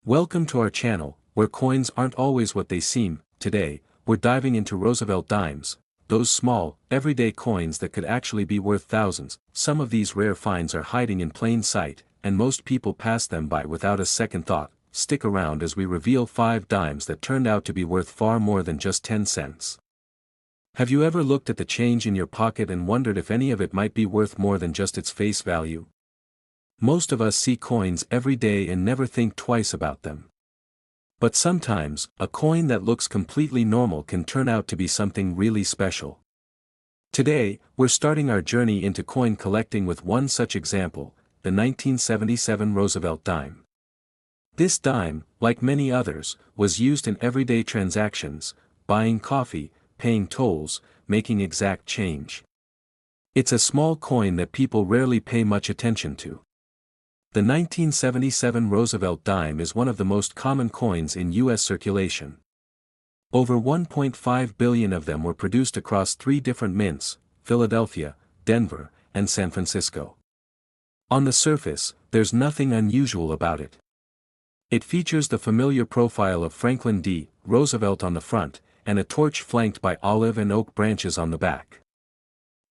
Welcome to our channel, where coins aren't always what they seem. Today, we're diving into Roosevelt dimes, those small, everyday coins that could actually be worth thousands. Some of these rare finds are hiding in plain sight, and most people pass them by without a second thought. Stick around as we reveal 5 dimes that turned out to be worth far more than just 10 cents. Have you ever looked at the change in your pocket and wondered if any of it might be worth more than just its face value? Most of us see coins every day and never think twice about them. But sometimes, a coin that looks completely normal can turn out to be something really special. Today, we're starting our journey into coin collecting with one such example, the 1977 Roosevelt dime. This dime, like many others, was used in everyday transactions, buying coffee, paying tolls, making exact change. It's a small coin that people rarely pay much attention to. The 1977 Roosevelt dime is one of the most common coins in U.S. circulation. Over 1.5 billion of them were produced across 3 different mints, Philadelphia, Denver, and San Francisco. On the surface, there's nothing unusual about it. It features the familiar profile of Franklin D. Roosevelt on the front, and a torch flanked by olive and oak branches on the back.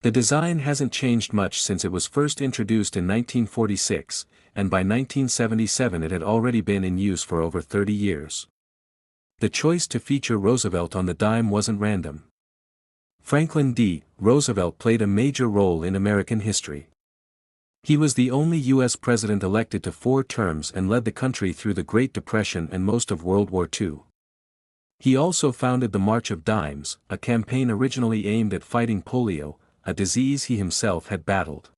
The design hasn't changed much since it was first introduced in 1946, and by 1977 it had already been in use for over 30 years. The choice to feature Roosevelt on the dime wasn't random. Franklin D. Roosevelt played a major role in American history. He was the only U.S. president elected to 4 terms and led the country through the Great Depression and most of World War II. He also founded the March of Dimes, a campaign originally aimed at fighting polio, a disease he himself had battled.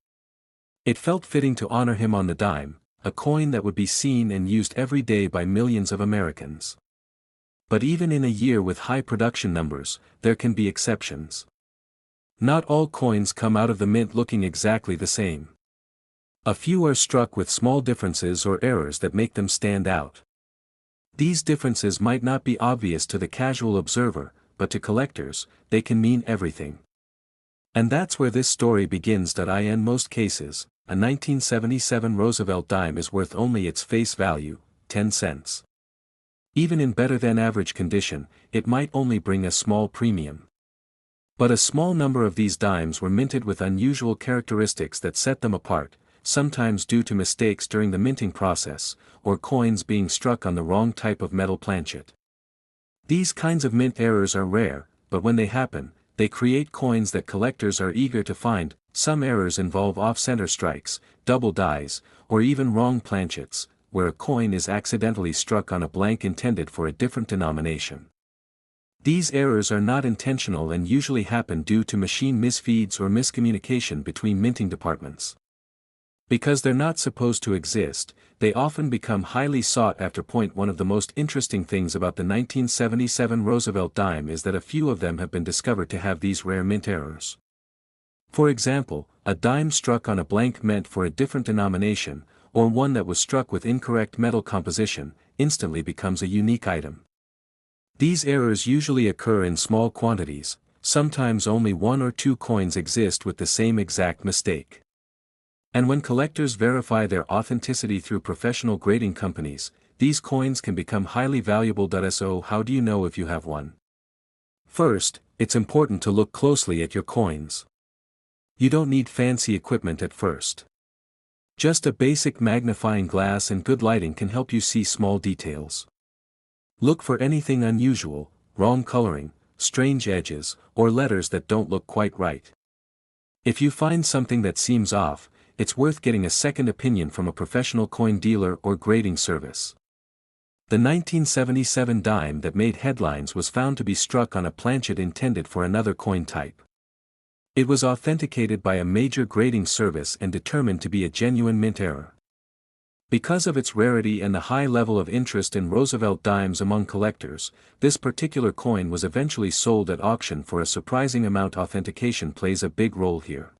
It felt fitting to honor him on the dime, a coin that would be seen and used every day by millions of Americans. But even in a year with high production numbers, there can be exceptions. Not all coins come out of the mint looking exactly the same. A few are struck with small differences or errors that make them stand out. These differences might not be obvious to the casual observer, but to collectors, they can mean everything. And that's where this story begins. In most cases, a 1977 Roosevelt dime is worth only its face value, 10 cents. Even in better-than-average condition, it might only bring a small premium. But a small number of these dimes were minted with unusual characteristics that set them apart, sometimes due to mistakes during the minting process, or coins being struck on the wrong type of metal planchet. These kinds of mint errors are rare, but when they happen, they create coins that collectors are eager to find. Some errors involve off-center strikes, double dies, or even wrong planchets, where a coin is accidentally struck on a blank intended for a different denomination. These errors are not intentional and usually happen due to machine misfeeds or miscommunication between minting departments. Because they're not supposed to exist, they often become highly sought after. One of the most interesting things about the 1977 Roosevelt dime is that a few of them have been discovered to have these rare mint errors. For example, a dime struck on a blank meant for a different denomination, or one that was struck with incorrect metal composition, instantly becomes a unique item. These errors usually occur in small quantities, sometimes only 1 or 2 coins exist with the same exact mistake. And when collectors verify their authenticity through professional grading companies, these coins can become highly valuable. So how do you know if you have one? First, it's important to look closely at your coins. You don't need fancy equipment at first. Just a basic magnifying glass and good lighting can help you see small details. Look for anything unusual, wrong coloring, strange edges, or letters that don't look quite right. If you find something that seems off, it's worth getting a second opinion from a professional coin dealer or grading service. The 1977 dime that made headlines was found to be struck on a planchet intended for another coin type. It was authenticated by a major grading service and determined to be a genuine mint error. Because of its rarity and the high level of interest in Roosevelt dimes among collectors, this particular coin was eventually sold at auction for a surprising amount. Authentication plays a big role here.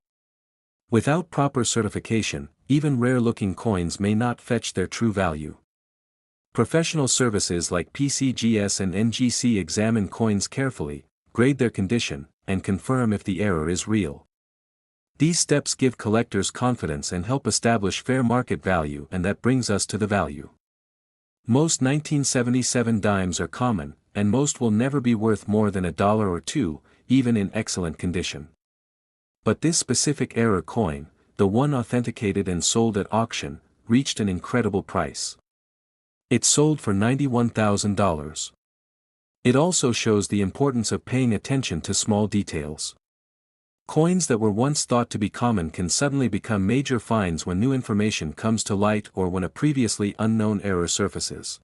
Without proper certification, even rare-looking coins may not fetch their true value. Professional services like PCGS and NGC examine coins carefully, grade their condition, and confirm if the error is real. These steps give collectors confidence and help establish fair market value, and that brings us to the value. Most 1977 dimes are common, and most will never be worth more than $1 or $2, even in excellent condition. But this specific era coin, the one authenticated and sold at auction, reached an incredible price. It sold for $91,000. It also shows the importance of paying attention to small details. Coins that were once thought to be common can suddenly become major finds when new information comes to light or when a previously unknown error surfaces.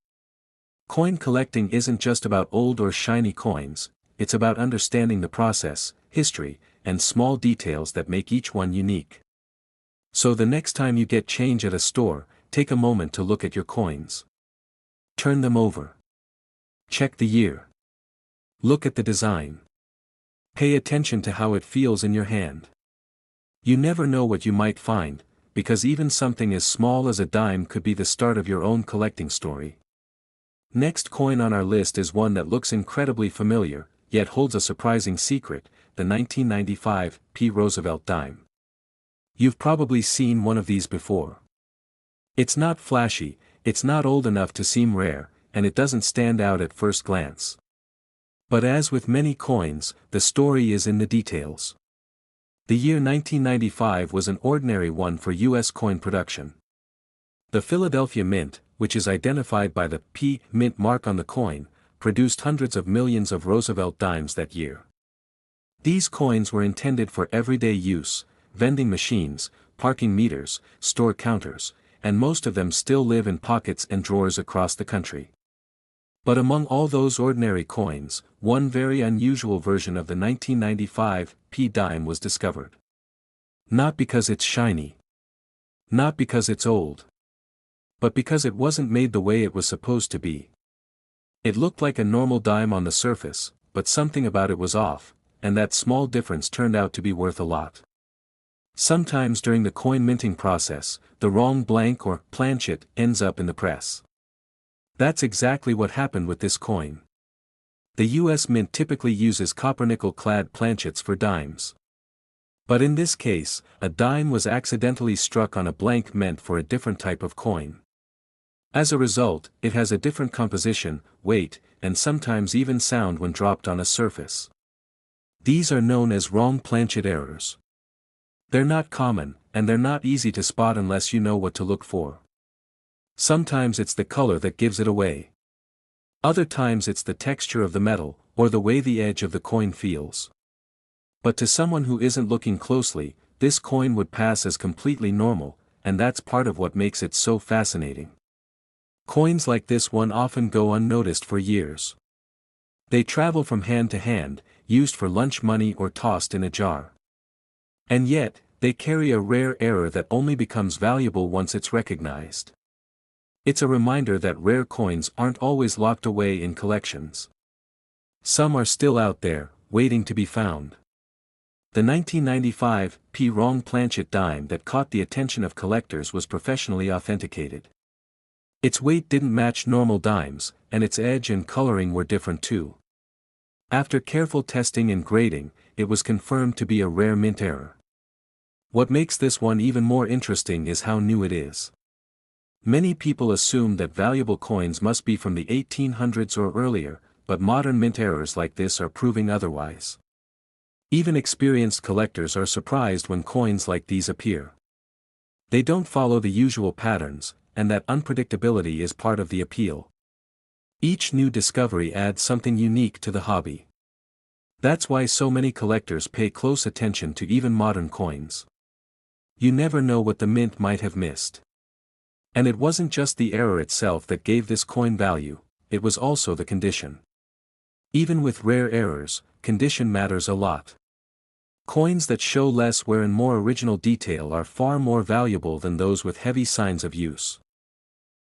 Coin collecting isn't just about old or shiny coins, it's about understanding the process, history, and small details that make each one unique. So the next time you get change at a store, take a moment to look at your coins. Turn them over. Check the year. Look at the design. Pay attention to how it feels in your hand. You never know what you might find, because even something as small as a dime could be the start of your own collecting story. Next coin on our list is one that looks incredibly familiar, yet holds a surprising secret, the 1995 P. Roosevelt dime. You've probably seen one of these before. It's not flashy, it's not old enough to seem rare, and it doesn't stand out at first glance. But as with many coins, the story is in the details. The year 1995 was an ordinary one for U.S. coin production. The Philadelphia Mint, which is identified by the P. Mint mark on the coin, produced hundreds of millions of Roosevelt dimes that year. These coins were intended for everyday use, vending machines, parking meters, store counters, and most of them still live in pockets and drawers across the country. But among all those ordinary coins, one very unusual version of the 1995 P dime was discovered. Not because it's shiny. Not because it's old. But because it wasn't made the way it was supposed to be. It looked like a normal dime on the surface, but something about it was off, and that small difference turned out to be worth a lot. Sometimes during the coin minting process, the wrong blank or planchet ends up in the press. That's exactly what happened with this coin. The U.S. Mint typically uses copper-nickel-clad planchets for dimes. But in this case, a dime was accidentally struck on a blank meant for a different type of coin. As a result, it has a different composition, weight, and sometimes even sound when dropped on a surface. These are known as wrong planchet errors. They're not common, and they're not easy to spot unless you know what to look for. Sometimes it's the color that gives it away. Other times it's the texture of the metal, or the way the edge of the coin feels. But to someone who isn't looking closely, this coin would pass as completely normal, and that's part of what makes it so fascinating. Coins like this one often go unnoticed for years. They travel from hand to hand, used for lunch money or tossed in a jar. And yet, they carry a rare error that only becomes valuable once it's recognized. It's a reminder that rare coins aren't always locked away in collections. Some are still out there, waiting to be found. The 1995 P. wrong planchet dime that caught the attention of collectors was professionally authenticated. Its weight didn't match normal dimes, and its edge and coloring were different too. After careful testing and grading, it was confirmed to be a rare mint error. What makes this one even more interesting is how new it is. Many people assume that valuable coins must be from the 1800s or earlier, but modern mint errors like this are proving otherwise. Even experienced collectors are surprised when coins like these appear. They don't follow the usual patterns, and that unpredictability is part of the appeal. Each new discovery adds something unique to the hobby. That's why so many collectors pay close attention to even modern coins. You never know what the mint might have missed. And it wasn't just the error itself that gave this coin value, it was also the condition. Even with rare errors, condition matters a lot. Coins that show less wear and more original detail are far more valuable than those with heavy signs of use.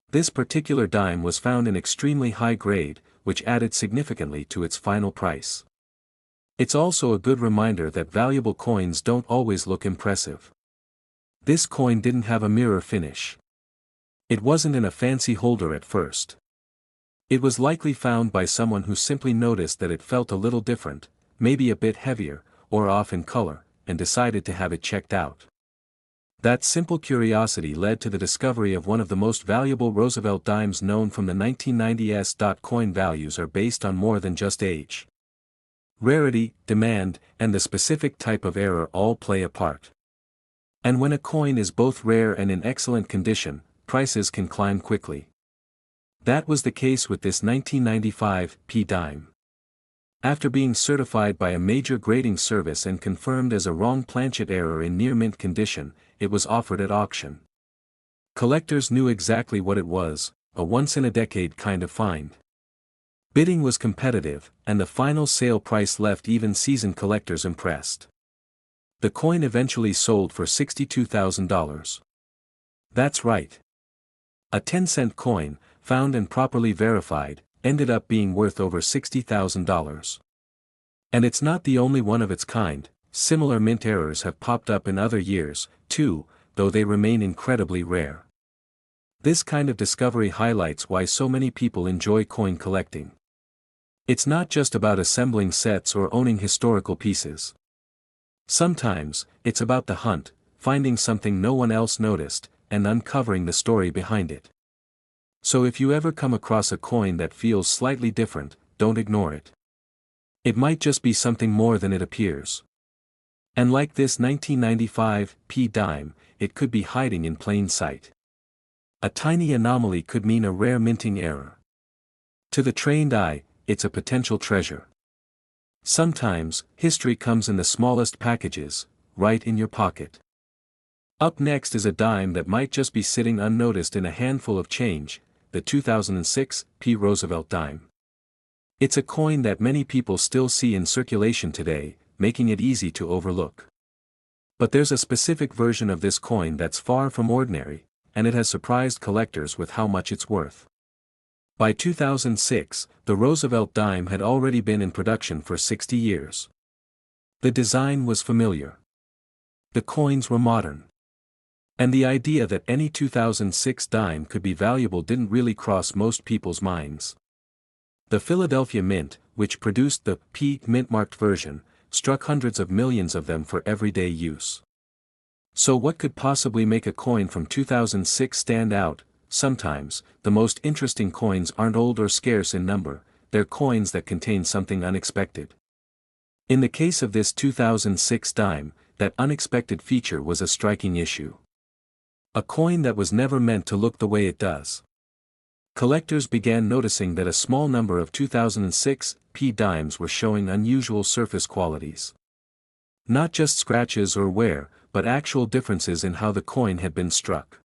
This particular dime was found in extremely high grade, which added significantly to its final price. It's also a good reminder that valuable coins don't always look impressive. This coin didn't have a mirror finish. It wasn't in a fancy holder at first. It was likely found by someone who simply noticed that it felt a little different, maybe a bit heavier, or off in color, and decided to have it checked out. That simple curiosity led to the discovery of one of the most valuable Roosevelt dimes known from the 1990s. Coin values are based on more than just age. Rarity, demand, and the specific type of error all play a part. And when a coin is both rare and in excellent condition, prices can climb quickly. That was the case with this 1995 P dime. After being certified by a major grading service and confirmed as a wrong planchet error in near-mint condition, it was offered at auction. Collectors knew exactly what it was, a once-in-a-decade kind of find. Bidding was competitive, and the final sale price left even seasoned collectors impressed. The coin eventually sold for $62,000. That's right. A 10-cent coin, found and properly verified, ended up being worth over $60,000. And it's not the only one of its kind. Similar mint errors have popped up in other years, too, though they remain incredibly rare. This kind of discovery highlights why so many people enjoy coin collecting. It's not just about assembling sets or owning historical pieces. Sometimes, it's about the hunt, finding something no one else noticed, and uncovering the story behind it. So if you ever come across a coin that feels slightly different, don't ignore it. It might just be something more than it appears. And like this 1995 P dime, it could be hiding in plain sight. A tiny anomaly could mean a rare minting error. To the trained eye, it's a potential treasure. Sometimes, history comes in the smallest packages, right in your pocket. Up next is a dime that might just be sitting unnoticed in a handful of change, the 2006 P Roosevelt dime. It's a coin that many people still see in circulation today, making it easy to overlook. But there's a specific version of this coin that's far from ordinary, and it has surprised collectors with how much it's worth. By 2006, the Roosevelt dime had already been in production for 60 years. The design was familiar. The coins were modern. And the idea that any 2006 dime could be valuable didn't really cross most people's minds. The Philadelphia Mint, which produced the P mint-marked version, struck hundreds of millions of them for everyday use. So what could possibly make a coin from 2006 stand out? Sometimes, the most interesting coins aren't old or scarce in number, they're coins that contain something unexpected. In the case of this 2006 dime, that unexpected feature was a striking issue. A coin that was never meant to look the way it does. Collectors began noticing that a small number of 2006 P dimes were showing unusual surface qualities. Not just scratches or wear, but actual differences in how the coin had been struck.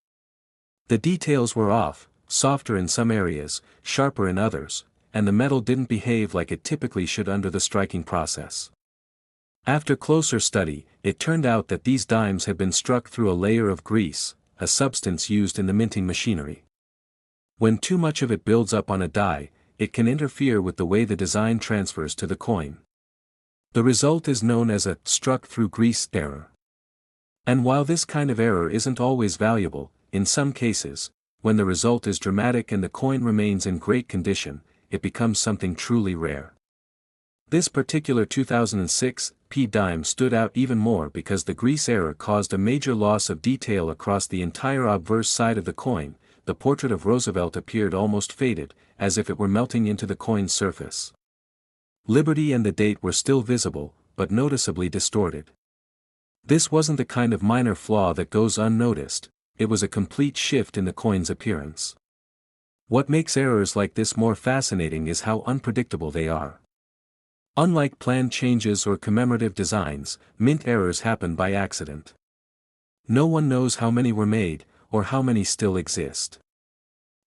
The details were off, softer in some areas, sharper in others, and the metal didn't behave like it typically should under the striking process. After closer study, it turned out that these dimes had been struck through a layer of grease, a substance used in the minting machinery. When too much of it builds up on a die, it can interfere with the way the design transfers to the coin. The result is known as a struck-through grease error. And while this kind of error isn't always valuable, in some cases, when the result is dramatic and the coin remains in great condition, it becomes something truly rare. This particular 2006 P dime stood out even more because the grease error caused a major loss of detail across the entire obverse side of the coin. The portrait of Roosevelt appeared almost faded, as if it were melting into the coin's surface. Liberty and the date were still visible, but noticeably distorted. This wasn't the kind of minor flaw that goes unnoticed, it was a complete shift in the coin's appearance. What makes errors like this more fascinating is how unpredictable they are. Unlike planned changes or commemorative designs, mint errors happen by accident. No one knows how many were made, or how many still exist.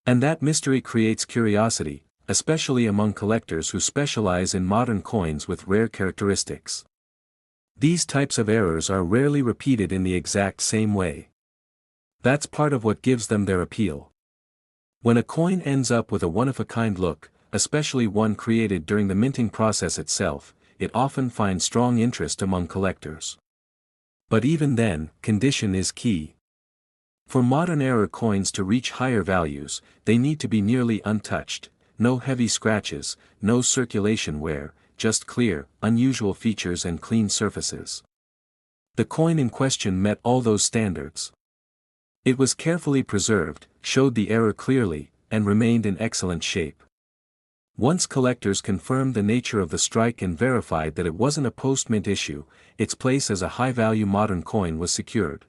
And that mystery creates curiosity, especially among collectors who specialize in modern coins with rare characteristics. These types of errors are rarely repeated in the exact same way. That's part of what gives them their appeal. When a coin ends up with a one-of-a-kind look, especially one created during the minting process itself, it often finds strong interest among collectors. But even then, condition is key. For modern era coins to reach higher values, they need to be nearly untouched, no heavy scratches, no circulation wear, just clear, unusual features and clean surfaces. The coin in question met all those standards. It was carefully preserved, showed the error clearly, and remained in excellent shape. Once collectors confirmed the nature of the strike and verified that it wasn't a post-mint issue, its place as a high-value modern coin was secured.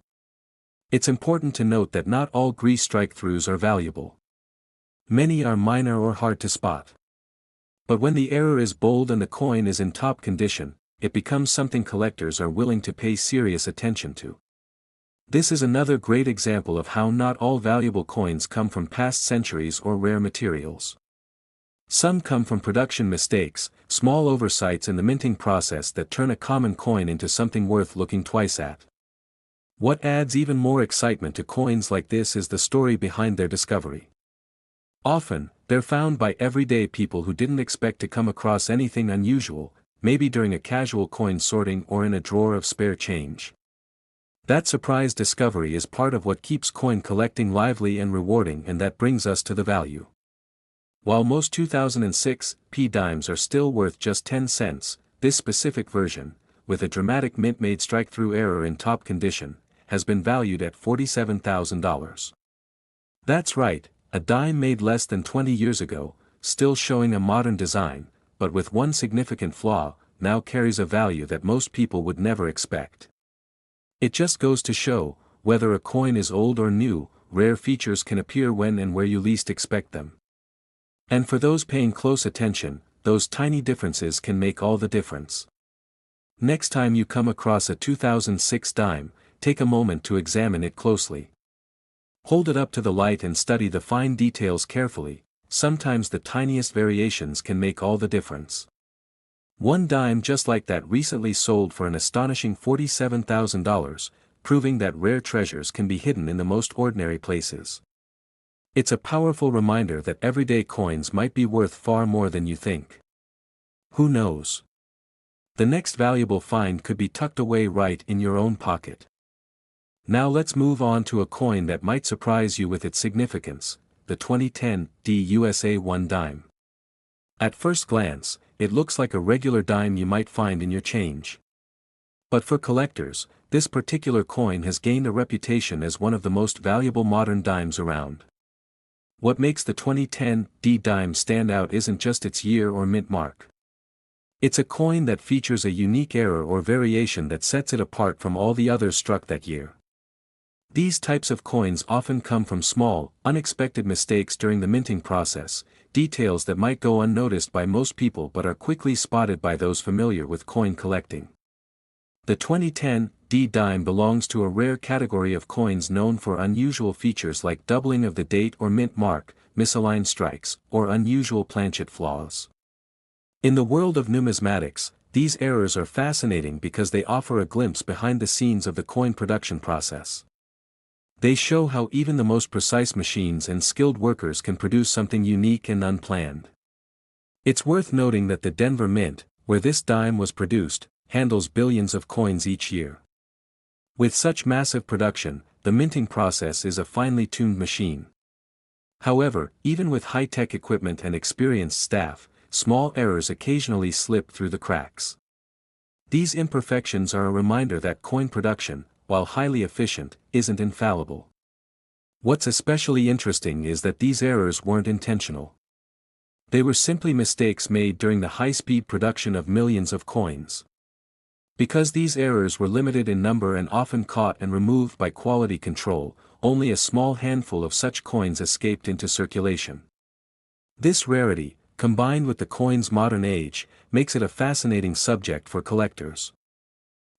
It's important to note that not all grease strike-throughs are valuable. Many are minor or hard to spot. But when the error is bold and the coin is in top condition, it becomes something collectors are willing to pay serious attention to. This is another great example of how not all valuable coins come from past centuries or rare materials. Some come from production mistakes, small oversights in the minting process that turn a common coin into something worth looking twice at. What adds even more excitement to coins like this is the story behind their discovery. Often, they're found by everyday people who didn't expect to come across anything unusual, maybe during a casual coin sorting or in a drawer of spare change. That surprise discovery is part of what keeps coin collecting lively and rewarding, and that brings us to the value. While most 2006 dimes are still worth just 10 cents, this specific version, with a dramatic mint-made strike-through error in top condition, has been valued at $47,000. That's right, a dime made less than 20 years ago, still showing a modern design, but with one significant flaw, now carries a value that most people would never expect. It just goes to show, whether a coin is old or new, rare features can appear when and where you least expect them. And for those paying close attention, those tiny differences can make all the difference. Next time you come across a 2006 dime, take a moment to examine it closely. Hold it up to the light and study the fine details carefully. Sometimes the tiniest variations can make all the difference. One dime just like that recently sold for an astonishing $47,000, proving that rare treasures can be hidden in the most ordinary places. It's a powerful reminder that everyday coins might be worth far more than you think. Who knows? The next valuable find could be tucked away right in your own pocket. Now let's move on to a coin that might surprise you with its significance, the 2010 USA 1 dime. At first glance, it looks like a regular dime you might find in your change. But for collectors, this particular coin has gained a reputation as one of the most valuable modern dimes around. What makes the 2010 dime stand out isn't just its year or mint mark. It's a coin that features a unique error or variation that sets it apart from all the others struck that year. These types of coins often come from small, unexpected mistakes during the minting process, details that might go unnoticed by most people but are quickly spotted by those familiar with coin collecting. The 2010 dime belongs to a rare category of coins known for unusual features like doubling of the date or mint mark, misaligned strikes, or unusual planchet flaws. In the world of numismatics, these errors are fascinating because they offer a glimpse behind the scenes of the coin production process. They show how even the most precise machines and skilled workers can produce something unique and unplanned. It's worth noting that the Denver Mint, where this dime was produced, handles billions of coins each year. With such massive production, the minting process is a finely tuned machine. However, even with high-tech equipment and experienced staff, small errors occasionally slip through the cracks. These imperfections are a reminder that coin production, while highly efficient, isn't infallible. What's especially interesting is that these errors weren't intentional. They were simply mistakes made during the high-speed production of millions of coins. Because these errors were limited in number and often caught and removed by quality control, only a small handful of such coins escaped into circulation. This rarity, combined with the coin's modern age, makes it a fascinating subject for collectors.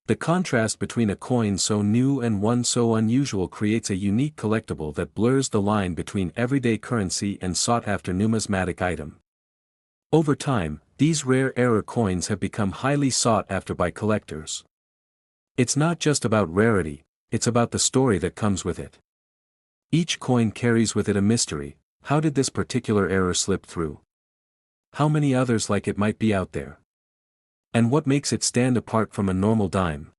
The contrast between a coin so new and one so unusual creates a unique collectible that blurs the line between everyday currency and sought-after numismatic item. Over time, these rare error coins have become highly sought after by collectors. It's not just about rarity, it's about the story that comes with it. Each coin carries with it a mystery. How did this particular error slip through? How many others like it might be out there? And what makes it stand apart from a normal dime?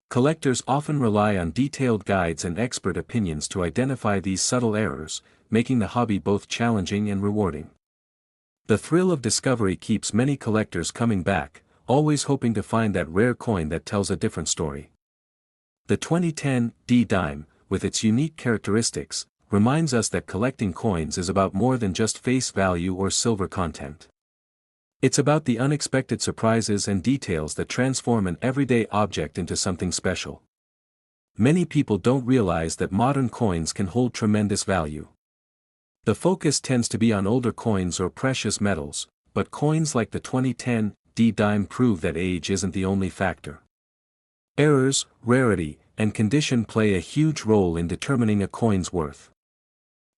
Collectors often rely on detailed guides and expert opinions to identify these subtle errors, making the hobby both challenging and rewarding. The thrill of discovery keeps many collectors coming back, always hoping to find that rare coin that tells a different story. The 2010 dime, with its unique characteristics, reminds us that collecting coins is about more than just face value or silver content. It's about the unexpected surprises and details that transform an everyday object into something special. Many people don't realize that modern coins can hold tremendous value. The focus tends to be on older coins or precious metals, but coins like the 2010 D-dime prove that age isn't the only factor. Errors, rarity, and condition play a huge role in determining a coin's worth.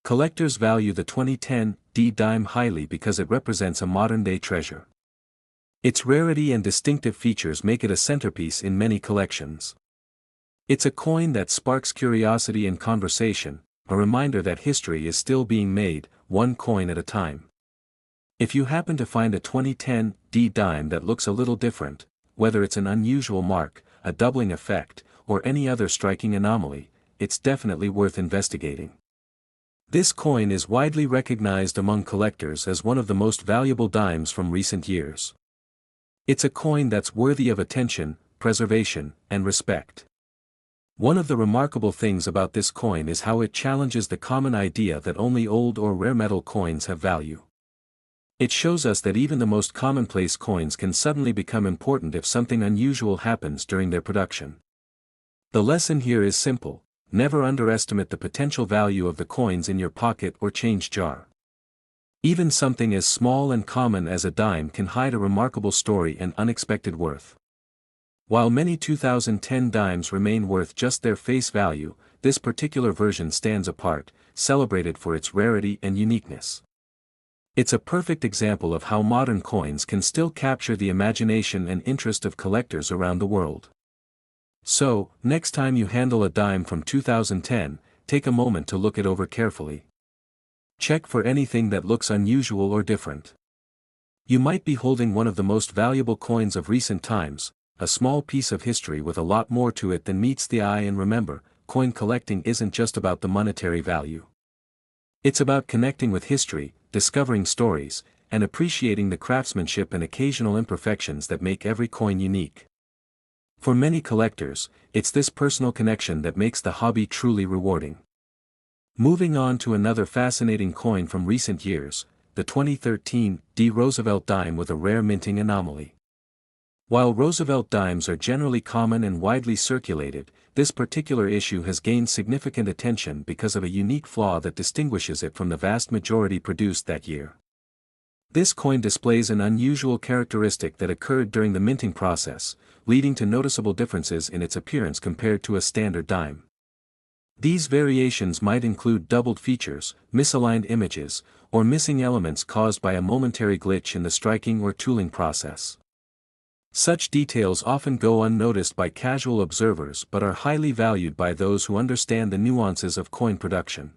Collectors value the 2010 D-dime highly because it represents a modern-day treasure. Its rarity and distinctive features make it a centerpiece in many collections. It's a coin that sparks curiosity and conversation, a reminder that history is still being made, one coin at a time. If you happen to find a 2010 D-dime that looks a little different, whether it's an unusual mark, a doubling effect, or any other striking anomaly, it's definitely worth investigating. This coin is widely recognized among collectors as one of the most valuable dimes from recent years. It's a coin that's worthy of attention, preservation, and respect. One of the remarkable things about this coin is how it challenges the common idea that only old or rare metal coins have value. It shows us that even the most commonplace coins can suddenly become important if something unusual happens during their production. The lesson here is simple: never underestimate the potential value of the coins in your pocket or change jar. Even something as small and common as a dime can hide a remarkable story and unexpected worth. While many 2010 dimes remain worth just their face value, this particular version stands apart, celebrated for its rarity and uniqueness. It's a perfect example of how modern coins can still capture the imagination and interest of collectors around the world. So, next time you handle a dime from 2010, take a moment to look it over carefully. Check for anything that looks unusual or different. You might be holding one of the most valuable coins of recent times, a small piece of history with a lot more to it than meets the eye. And remember, coin collecting isn't just about the monetary value. It's about connecting with history, discovering stories, and appreciating the craftsmanship and occasional imperfections that make every coin unique. For many collectors, it's this personal connection that makes the hobby truly rewarding. Moving on to another fascinating coin from recent years, the 2013 D. Roosevelt dime with a rare minting anomaly. While Roosevelt dimes are generally common and widely circulated, this particular issue has gained significant attention because of a unique flaw that distinguishes it from the vast majority produced that year. This coin displays an unusual characteristic that occurred during the minting process, leading to noticeable differences in its appearance compared to a standard dime. These variations might include doubled features, misaligned images, or missing elements caused by a momentary glitch in the striking or tooling process. Such details often go unnoticed by casual observers but are highly valued by those who understand the nuances of coin production.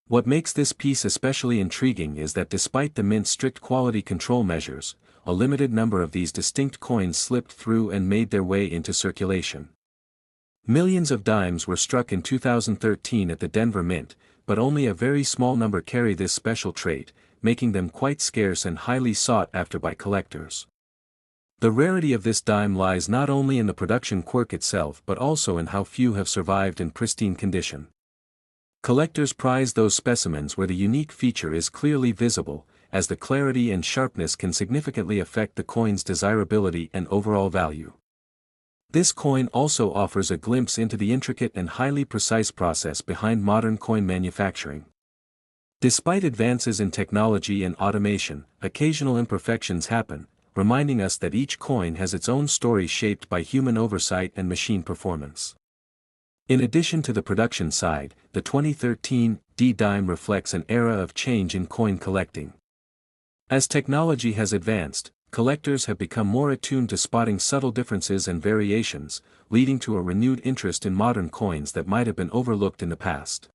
What makes this piece especially intriguing is that despite the mint's strict quality control measures, a limited number of these distinct coins slipped through and made their way into circulation. Millions of dimes were struck in 2013 at the Denver Mint, but only a very small number carry this special trait, making them quite scarce and highly sought after by collectors. The rarity of this dime lies not only in the production quirk itself but also in how few have survived in pristine condition. Collectors prize those specimens where the unique feature is clearly visible, as the clarity and sharpness can significantly affect the coin's desirability and overall value. This coin also offers a glimpse into the intricate and highly precise process behind modern coin manufacturing. Despite advances in technology and automation, occasional imperfections happen, reminding us that each coin has its own story shaped by human oversight and machine performance. In addition to the production side, the 2013 D-dime reflects an era of change in coin collecting. As technology has advanced, collectors have become more attuned to spotting subtle differences and variations, leading to a renewed interest in modern coins that might have been overlooked in the past.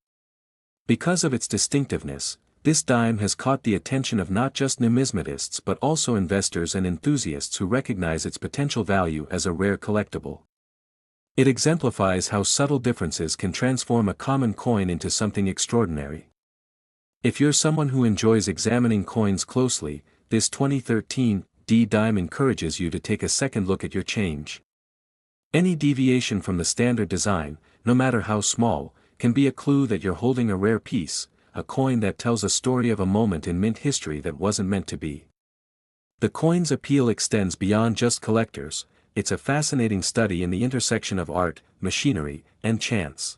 Because of its distinctiveness, this dime has caught the attention of not just numismatists but also investors and enthusiasts who recognize its potential value as a rare collectible. It exemplifies how subtle differences can transform a common coin into something extraordinary. If you're someone who enjoys examining coins closely, this 2013 D-dime encourages you to take a second look at your change. Any deviation from the standard design, no matter how small, can be a clue that you're holding a rare piece, a coin that tells a story of a moment in mint history that wasn't meant to be. The coin's appeal extends beyond just collectors. It's a fascinating study in the intersection of art, machinery, and chance.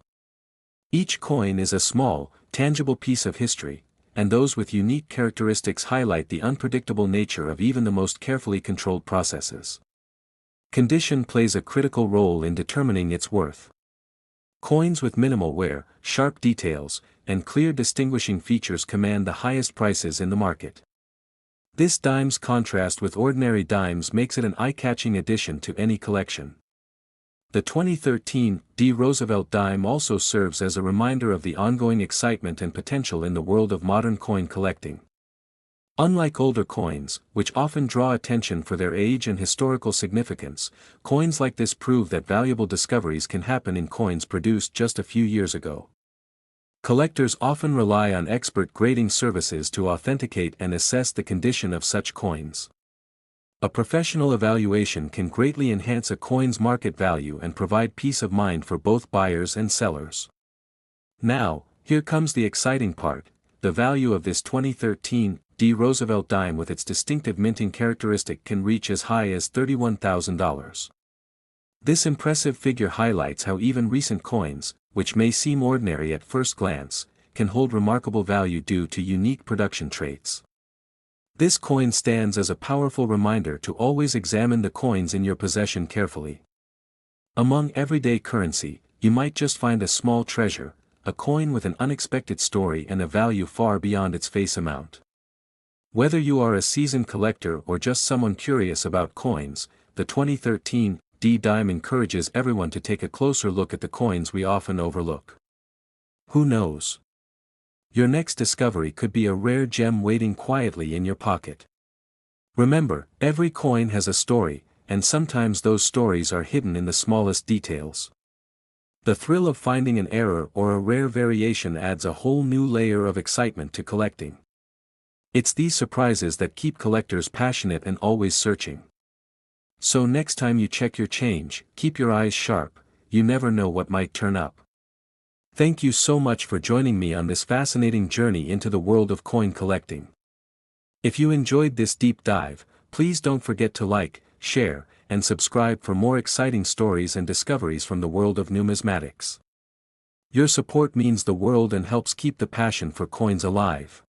Each coin is a small, tangible piece of history, and those with unique characteristics highlight the unpredictable nature of even the most carefully controlled processes. Condition plays a critical role in determining its worth. Coins with minimal wear, sharp details, and clear distinguishing features command the highest prices in the market. This dime's contrast with ordinary dimes makes it an eye-catching addition to any collection. The 2013 D. Roosevelt dime also serves as a reminder of the ongoing excitement and potential in the world of modern coin collecting. Unlike older coins, which often draw attention for their age and historical significance, coins like this prove that valuable discoveries can happen in coins produced just a few years ago. Collectors often rely on expert grading services to authenticate and assess the condition of such coins. A professional evaluation can greatly enhance a coin's market value and provide peace of mind for both buyers and sellers. Now, here comes the exciting part: the value of this 2013 D. Roosevelt dime with its distinctive minting characteristic can reach as high as $31,000. This impressive figure highlights how even recent coins, which may seem ordinary at first glance, can hold remarkable value due to unique production traits. This coin stands as a powerful reminder to always examine the coins in your possession carefully. Among everyday currency, you might just find a small treasure, a coin with an unexpected story and a value far beyond its face amount. Whether you are a seasoned collector or just someone curious about coins, the 2013 D dime encourages everyone to take a closer look at the coins we often overlook. Who knows? Your next discovery could be a rare gem waiting quietly in your pocket. Remember, every coin has a story, and sometimes those stories are hidden in the smallest details. The thrill of finding an error or a rare variation adds a whole new layer of excitement to collecting. It's these surprises that keep collectors passionate and always searching. So next time you check your change, keep your eyes sharp. You never know what might turn up. Thank you so much for joining me on this fascinating journey into the world of coin collecting. If you enjoyed this deep dive, please don't forget to like, share, and subscribe for more exciting stories and discoveries from the world of numismatics. Your support means the world and helps keep the passion for coins alive.